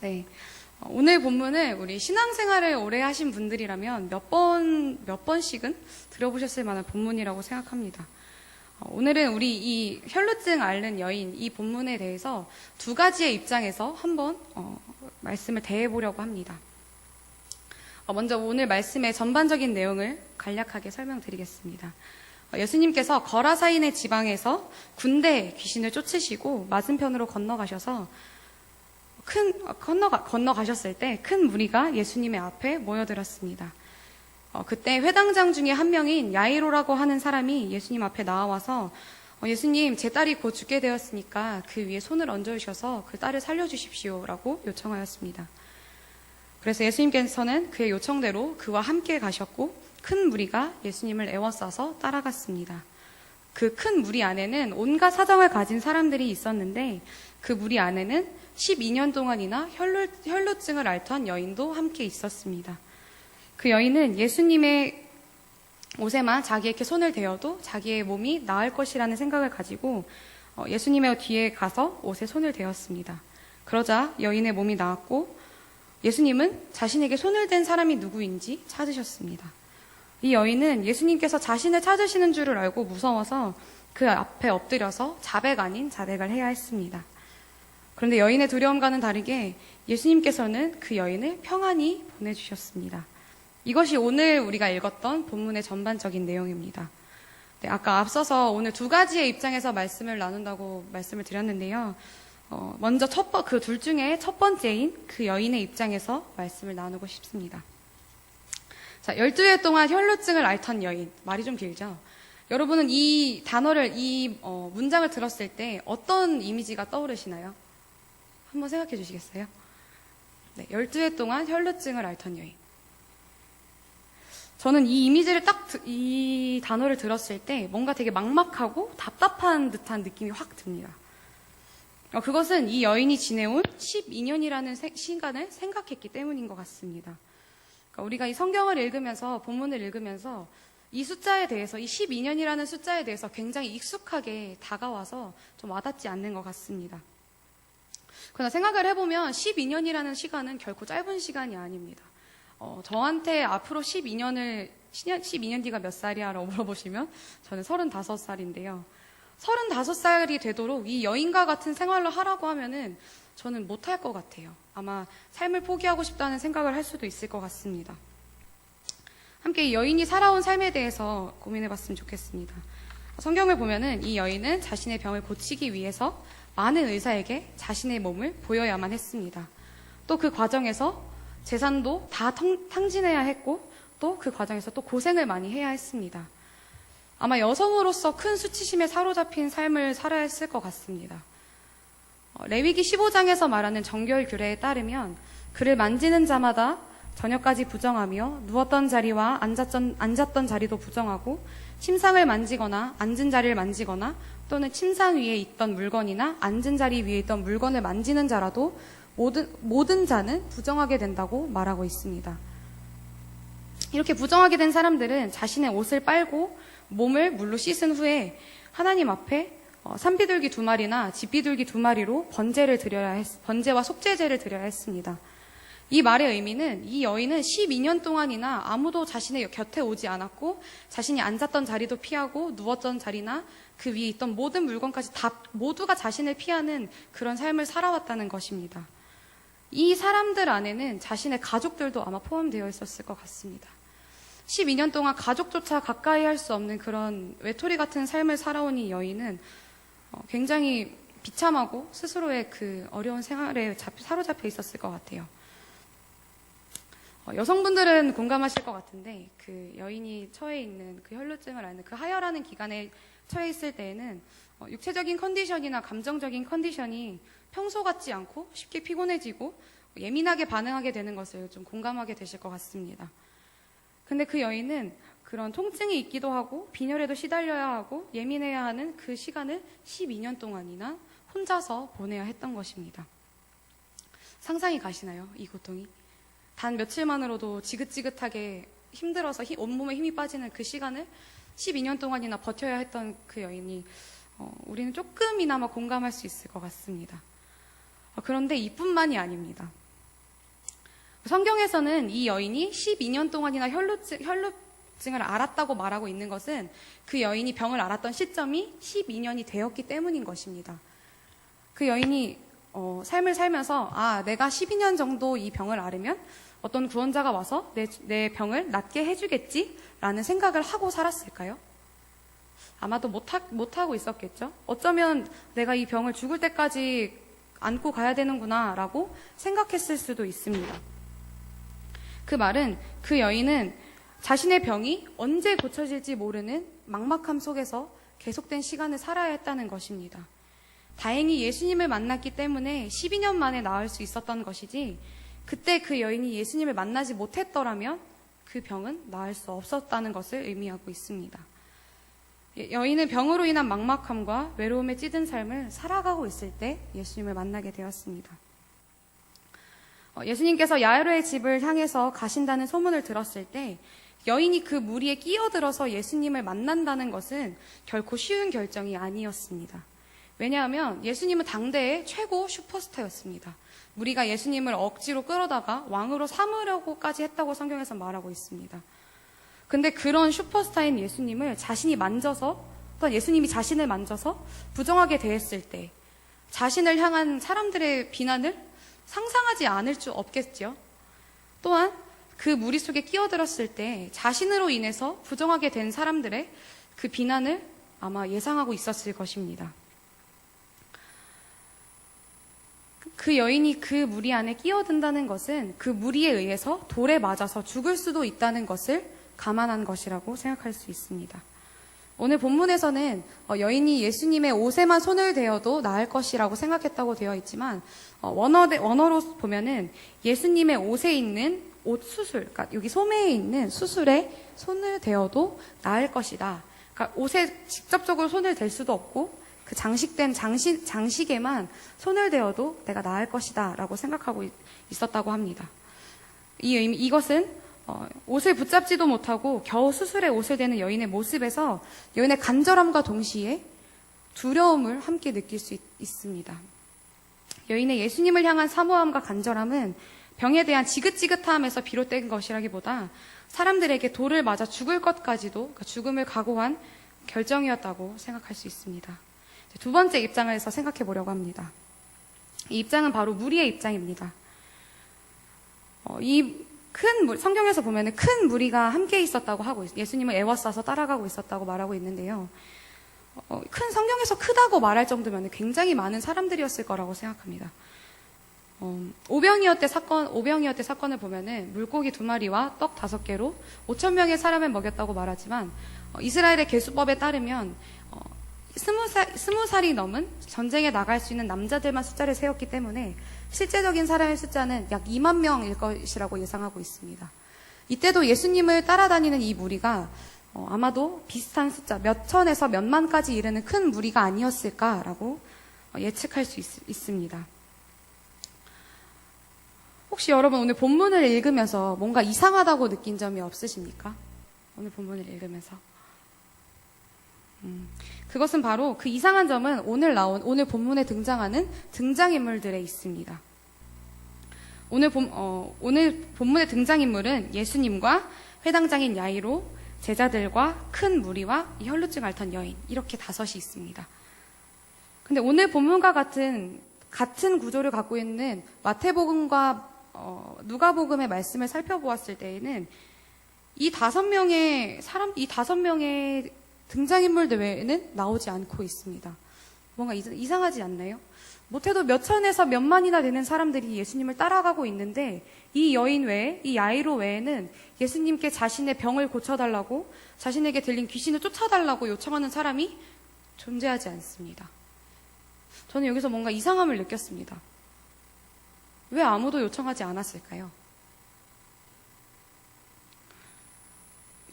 네. 오늘 본문을 우리 신앙생활을 오래 하신 분들이라면 몇 번씩은 들어보셨을 만한 본문이라고 생각합니다. 오늘은 우리 이 혈루증 앓는 여인 이 본문에 대해서 두 가지의 입장에서 한번 말씀을 대해보려고 합니다. 먼저 오늘 말씀의 전반적인 내용을 간략하게 설명드리겠습니다. 예수님께서 거라사인의 지방에서 군대 귀신을 쫓으시고 맞은편으로 건너가셔서 건너가셨을 때 큰 무리가 예수님의 앞에 모여들었습니다. 그때 회당장 중에 한 명인 야이로라고 하는 사람이 예수님 앞에 나와서 예수님, 제 딸이 곧 죽게 되었으니까 그 위에 손을 얹어주셔서 그 딸을 살려주십시오 라고 요청하였습니다. 그래서 예수님께서는 그의 요청대로 그와 함께 가셨고 큰 무리가 예수님을 애워싸서 따라갔습니다. 그 큰 무리 안에는 온갖 사정을 가진 사람들이 있었는데 그 무리 안에는 12년 동안이나 혈루증을 앓던 여인도 함께 있었습니다. 그 여인은 예수님의 옷에만 자기에게 손을 대어도 자기의 몸이 나을 것이라는 생각을 가지고 예수님의 뒤에 가서 옷에 손을 대었습니다. 그러자 여인의 몸이 나았고 예수님은 자신에게 손을 댄 사람이 누구인지 찾으셨습니다. 이 여인은 예수님께서 자신을 찾으시는 줄을 알고 무서워서 그 앞에 엎드려서 자백 아닌 자백을 해야 했습니다. 그런데 여인의 두려움과는 다르게 예수님께서는 그 여인을 평안히 보내주셨습니다. 이것이 오늘 우리가 읽었던 본문의 전반적인 내용입니다. 네, 아까 앞서서 오늘 두 가지의 입장에서 말씀을 나눈다고 말씀을 드렸는데요. 먼저 그 둘 중에 첫 번째인 그 여인의 입장에서 말씀을 나누고 싶습니다. 자, 12일 동안 혈루증을 앓던 여인. 말이 좀 길죠? 여러분은 이 단어를, 문장을 들었을 때 어떤 이미지가 떠오르시나요? 한번 생각해 주시겠어요? 네, 12일 동안 혈루증을 앓던 여인. 저는 이 이미지를 이 단어를 들었을 때 뭔가 되게 막막하고 답답한 듯한 느낌이 확 듭니다. 그것은 이 여인이 지내온 12년이라는 시간을 생각했기 때문인 것 같습니다. 그러니까 우리가 이 성경을 읽으면서, 본문을 읽으면서 이 숫자에 대해서, 이 12년이라는 숫자에 대해서 굉장히 익숙하게 다가와서 좀 와닿지 않는 것 같습니다. 그러나 생각을 해보면 12년이라는 시간은 결코 짧은 시간이 아닙니다. 저한테 앞으로 12년 뒤가 몇 살이야? 라고 물어보시면 저는 35살인데요. 35살이 되도록 이 여인과 같은 생활을 하라고 하면은 저는 못할 것 같아요. 아마 삶을 포기하고 싶다는 생각을 할 수도 있을 것 같습니다. 함께 이 여인이 살아온 삶에 대해서 고민해 봤으면 좋겠습니다. 성경을 보면은 이 여인은 자신의 병을 고치기 위해서 많은 의사에게 자신의 몸을 보여야만 했습니다. 또 그 과정에서 재산도 다 탕진해야 했고 또 그 과정에서 또 고생을 많이 해야 했습니다. 아마 여성으로서 큰 수치심에 사로잡힌 삶을 살아야 했을 것 같습니다. 레위기 15장에서 말하는 정결 규례에 따르면 그를 만지는 자마다 저녁까지 부정하며 누웠던 자리와 앉았던 자리도 부정하고 침상을 만지거나 앉은 자리를 만지거나 또는 침상 위에 있던 물건이나 앉은 자리 위에 있던 물건을 만지는 자라도 모든 자는 부정하게 된다고 말하고 있습니다. 이렇게 부정하게 된 사람들은 자신의 옷을 빨고 몸을 물로 씻은 후에 하나님 앞에 산비둘기 2마리나 집비둘기 2마리로 번제와 속죄제를 드려야 했습니다. 이 말의 의미는 이 여인은 12년 동안이나 아무도 자신의 곁에 오지 않았고 자신이 앉았던 자리도 피하고 누웠던 자리나 그 위에 있던 모든 물건까지 다 모두가 자신을 피하는 그런 삶을 살아왔다는 것입니다. 이 사람들 안에는 자신의 가족들도 아마 포함되어 있었을 것 같습니다. 12년 동안 가족조차 가까이 할 수 없는 그런 외톨이 같은 삶을 살아온 이 여인은 굉장히 비참하고 스스로의 그 어려운 생활에 사로잡혀 있었을 것 같아요. 여성분들은 공감하실 것 같은데 그 여인이 처해 있는 그 혈루증을 앓는 그 하혈하는 기간에 처해 있을 때에는 육체적인 컨디션이나 감정적인 컨디션이 평소 같지 않고 쉽게 피곤해지고 예민하게 반응하게 되는 것을 좀 공감하게 되실 것 같습니다. 근데 그 여인은 그런 통증이 있기도 하고 빈혈에도 시달려야 하고 예민해야 하는 그 시간을 12년 동안이나 혼자서 보내야 했던 것입니다. 상상이 가시나요? 이 고통이? 단 며칠만으로도 지긋지긋하게 힘들어서 온몸에 힘이 빠지는 그 시간을 12년 동안이나 버텨야 했던 그 여인이 우리는 조금이나마 공감할 수 있을 것 같습니다. 그런데 이뿐만이 아닙니다. 성경에서는 이 여인이 12년 동안이나 혈루증을 알았다고 말하고 있는 것은 그 여인이 병을 앓았던 시점이 12년이 되었기 때문인 것입니다. 그 여인이 삶을 살면서 내가 12년 정도 이 병을 앓으면 어떤 구원자가 와서 내 병을 낫게 해주겠지라는 생각을 하고 살았을까요? 아마도 못하고 있었겠죠. 어쩌면 내가 이 병을 죽을 때까지 안고 가야 되는구나 라고 생각했을 수도 있습니다. 그 말은 그 여인은 자신의 병이 언제 고쳐질지 모르는 막막함 속에서 계속된 시간을 살아야 했다는 것입니다. 다행히 예수님을 만났기 때문에 12년 만에 나을 수 있었던 것이지, 그때 그 여인이 예수님을 만나지 못했더라면 그 병은 나을 수 없었다는 것을 의미하고 있습니다. 여인은 병으로 인한 막막함과 외로움에 찌든 삶을 살아가고 있을 때 예수님을 만나게 되었습니다. 예수님께서 야이로의 집을 향해서 가신다는 소문을 들었을 때 여인이 그 무리에 끼어들어서 예수님을 만난다는 것은 결코 쉬운 결정이 아니었습니다. 왜냐하면 예수님은 당대의 최고 슈퍼스타였습니다. 무리가 예수님을 억지로 끌어다가 왕으로 삼으려고까지 했다고 성경에서 말하고 있습니다. 근데 그런 슈퍼스타인 예수님을 자신이 만져서, 또는 예수님이 자신을 만져서 부정하게 대했을 때 자신을 향한 사람들의 비난을 상상하지 않을 수 없겠죠. 또한 그 무리 속에 끼어들었을 때 자신으로 인해서 부정하게 된 사람들의 그 비난을 아마 예상하고 있었을 것입니다. 그 여인이 그 무리 안에 끼어든다는 것은 그 무리에 의해서 돌에 맞아서 죽을 수도 있다는 것을 감안한 것이라고 생각할 수 있습니다. 오늘 본문에서는 여인이 예수님의 옷에만 손을 대어도 나을 것이라고 생각했다고 되어 있지만 원어로 보면은 예수님의 옷에 있는 옷 수술, 그러니까 여기 소매에 있는 수술에 손을 대어도 나을 것이다. 그러니까 옷에 직접적으로 손을 댈 수도 없고 그 장식된 장식에만 손을 대어도 내가 나을 것이다 라고 생각하고 있었다고 합니다. 이것은 옷을 붙잡지도 못하고 겨우 수술에 옷을 대는 여인의 모습에서 여인의 간절함과 동시에 두려움을 함께 느낄 수 있습니다. 여인의 예수님을 향한 사모함과 간절함은 병에 대한 지긋지긋함에서 비롯된 것이라기보다 사람들에게 돌을 맞아 죽을 것까지도, 그러니까 죽음을 각오한 결정이었다고 생각할 수 있습니다. 두 번째 입장에서 생각해 보려고 합니다. 이 입장은 바로 무리의 입장입니다. 성경에서 보면은 큰 무리가 함께 있었다고 하고 예수님을 애워싸서 따라가고 있었다고 말하고 있는데요. 성경에서 크다고 말할 정도면 굉장히 많은 사람들이었을 거라고 생각합니다. 오병이어 때 사건을 보면은 물고기 2마리와 떡 5개로 5,000명의 사람을 먹였다고 말하지만 이스라엘의 계수법에 따르면 20살이 넘은 전쟁에 나갈 수 있는 남자들만 숫자를 세웠기 때문에 실제적인 사람의 숫자는 약 2만 명일 것이라고 예상하고 있습니다. 이때도 예수님을 따라다니는 이 무리가 아마도 비슷한 숫자, 몇 천에서 몇 만까지 이르는 큰 무리가 아니었을까라고 예측할 수 있습니다. 혹시 여러분 오늘 본문을 읽으면서 뭔가 이상하다고 느낀 점이 없으십니까? 오늘 본문을 읽으면서. 그것은 바로 그 이상한 점은 오늘 본문에 등장하는 등장인물들에 있습니다. 오늘 본문의 등장인물은 예수님과 회당장인 야이로, 제자들과 큰 무리와 이 혈루증 앓던 여인, 이렇게 5이 있습니다. 근데 오늘 본문과 같은 구조를 갖고 있는 마태복음과 누가복음의 말씀을 살펴보았을 때에는 이 5명의 등장인물들 외에는 나오지 않고 있습니다. 뭔가 이상하지 않나요? 못해도 몇 천에서 몇 만이나 되는 사람들이 예수님을 따라가고 있는데 이 여인 외에, 이 야이로 외에는 예수님께 자신의 병을 고쳐달라고, 자신에게 들린 귀신을 쫓아달라고 요청하는 사람이 존재하지 않습니다. 저는 여기서 뭔가 이상함을 느꼈습니다. 왜 아무도 요청하지 않았을까요?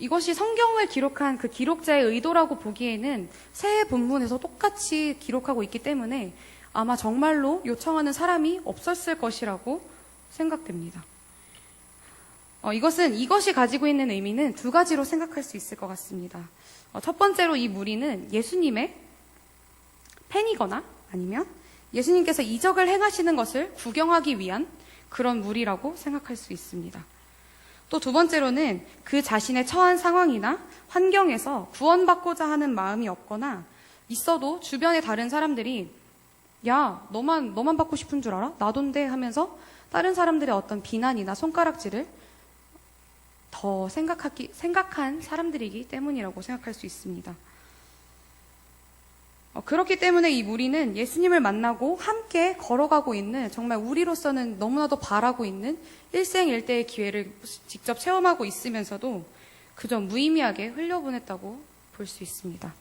이것이 성경을 기록한 그 기록자의 의도라고 보기에는 새 본문에서 똑같이 기록하고 있기 때문에 아마 정말로 요청하는 사람이 없었을 것이라고 생각됩니다. 이것이 가지고 있는 의미는 2가지로 생각할 수 있을 것 같습니다. 첫 번째로 이 무리는 예수님의 팬이거나 아니면 예수님께서 이적을 행하시는 것을 구경하기 위한 그런 무리라고 생각할 수 있습니다. 또 두 번째로는 그 자신의 처한 상황이나 환경에서 구원받고자 하는 마음이 없거나 있어도 주변의 다른 사람들이 야, 너만 받고 싶은 줄 알아? 나돈데 하면서 다른 사람들의 어떤 비난이나 손가락질을 더 생각한 사람들이기 때문이라고 생각할 수 있습니다. 그렇기 때문에 이 무리는 예수님을 만나고 함께 걸어가고 있는, 정말 우리로서는 너무나도 바라고 있는 일생일대의 기회를 직접 체험하고 있으면서도 그저 무의미하게 흘려보냈다고 볼 수 있습니다.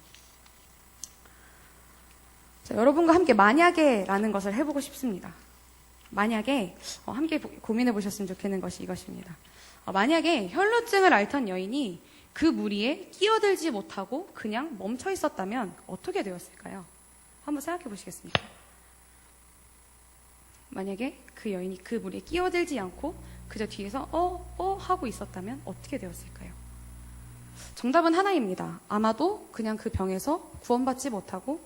자, 여러분과 함께 만약에 라는 것을 해보고 싶습니다. 만약에 함께 고민해 보셨으면 좋겠는 것이 이것입니다. 만약에 혈루증을 앓던 여인이 그 무리에 끼어들지 못하고 그냥 멈춰 있었다면 어떻게 되었을까요? 한번 생각해 보시겠습니까? 만약에 그 여인이 그 무리에 끼어들지 않고 그저 뒤에서 하고 있었다면 어떻게 되었을까요? 정답은 하나입니다. 아마도 그냥 그 병에서 구원받지 못하고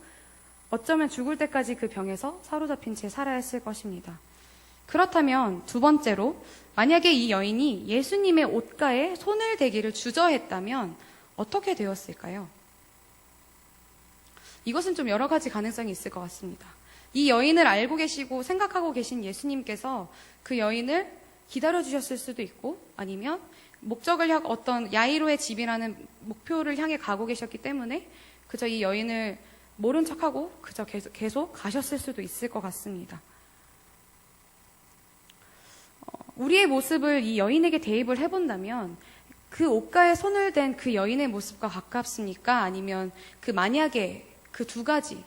어쩌면 죽을 때까지 그 병에서 사로잡힌 채 살아야 했을 것입니다. 그렇다면 두 번째로, 만약에 이 여인이 예수님의 옷가에 손을 대기를 주저했다면 어떻게 되었을까요? 이것은 좀 여러 가지 가능성이 있을 것 같습니다. 이 여인을 알고 계시고 생각하고 계신 예수님께서 그 여인을 기다려주셨을 수도 있고, 아니면 목적을 향 어떤 야이로의 집이라는 목표를 향해 가고 계셨기 때문에 그저 이 여인을 모른 척하고 그저 계속 가셨을 수도 있을 것 같습니다. 우리의 모습을 이 여인에게 대입을 해본다면 그 옷가에 손을 댄 그 여인의 모습과 가깝습니까? 아니면 그 만약에 그 두 가지,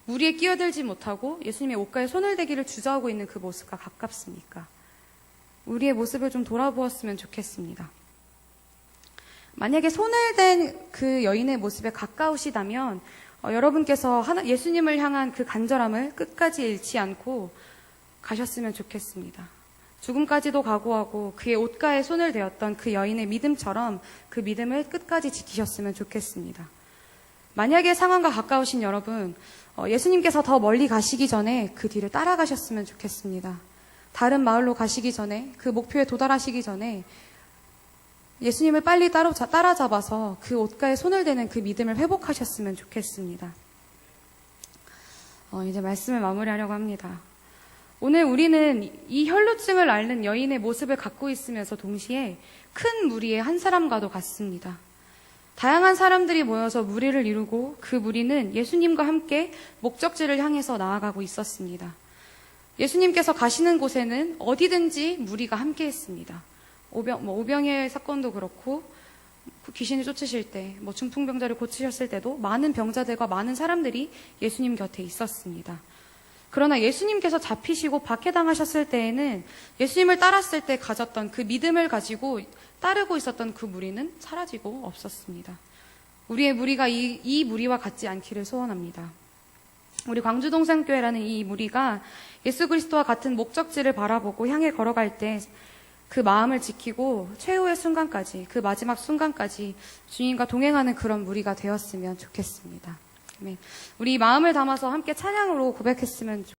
무리에 끼어들지 못하고 예수님의 옷가에 손을 대기를 주저하고 있는 그 모습과 가깝습니까? 우리의 모습을 좀 돌아보았으면 좋겠습니다. 만약에 손을 댄 그 여인의 모습에 가까우시다면 여러분께서 예수님을 향한 그 간절함을 끝까지 잃지 않고 가셨으면 좋겠습니다. 죽음까지도 각오하고 그의 옷가에 손을 대었던 그 여인의 믿음처럼 그 믿음을 끝까지 지키셨으면 좋겠습니다. 만약에 상황과 가까우신 여러분, 예수님께서 더 멀리 가시기 전에 그 뒤를 따라가셨으면 좋겠습니다. 다른 마을로 가시기 전에, 그 목표에 도달하시기 전에 예수님을 빨리 따라잡아서 그 옷가에 손을 대는 그 믿음을 회복하셨으면 좋겠습니다. 이제 말씀을 마무리하려고 합니다. 오늘 우리는 이 혈루증을 앓는 여인의 모습을 갖고 있으면서 동시에 큰 무리의 한 사람과도 같습니다. 다양한 사람들이 모여서 무리를 이루고 그 무리는 예수님과 함께 목적지를 향해서 나아가고 있었습니다. 예수님께서 가시는 곳에는 어디든지 무리가 함께 했습니다. 오병이의 사건도 그렇고, 귀신을 쫓으실 때, 중풍병자를 고치셨을 때도 많은 병자들과 많은 사람들이 예수님 곁에 있었습니다. 그러나 예수님께서 잡히시고 박해당하셨을 때에는 예수님을 따랐을 때 가졌던 그 믿음을 가지고 따르고 있었던 그 무리는 사라지고 없었습니다. 우리의 무리가 이 무리와 같지 않기를 소원합니다. 우리 광주동산교회라는 이 무리가 예수 그리스도와 같은 목적지를 바라보고 향해 걸어갈 때 그 마음을 지키고 최후의 순간까지, 그 마지막 순간까지 주님과 동행하는 그런 무리가 되었으면 좋겠습니다. 우리 마음을 담아서 함께 찬양으로 고백했으면 좋겠습니다.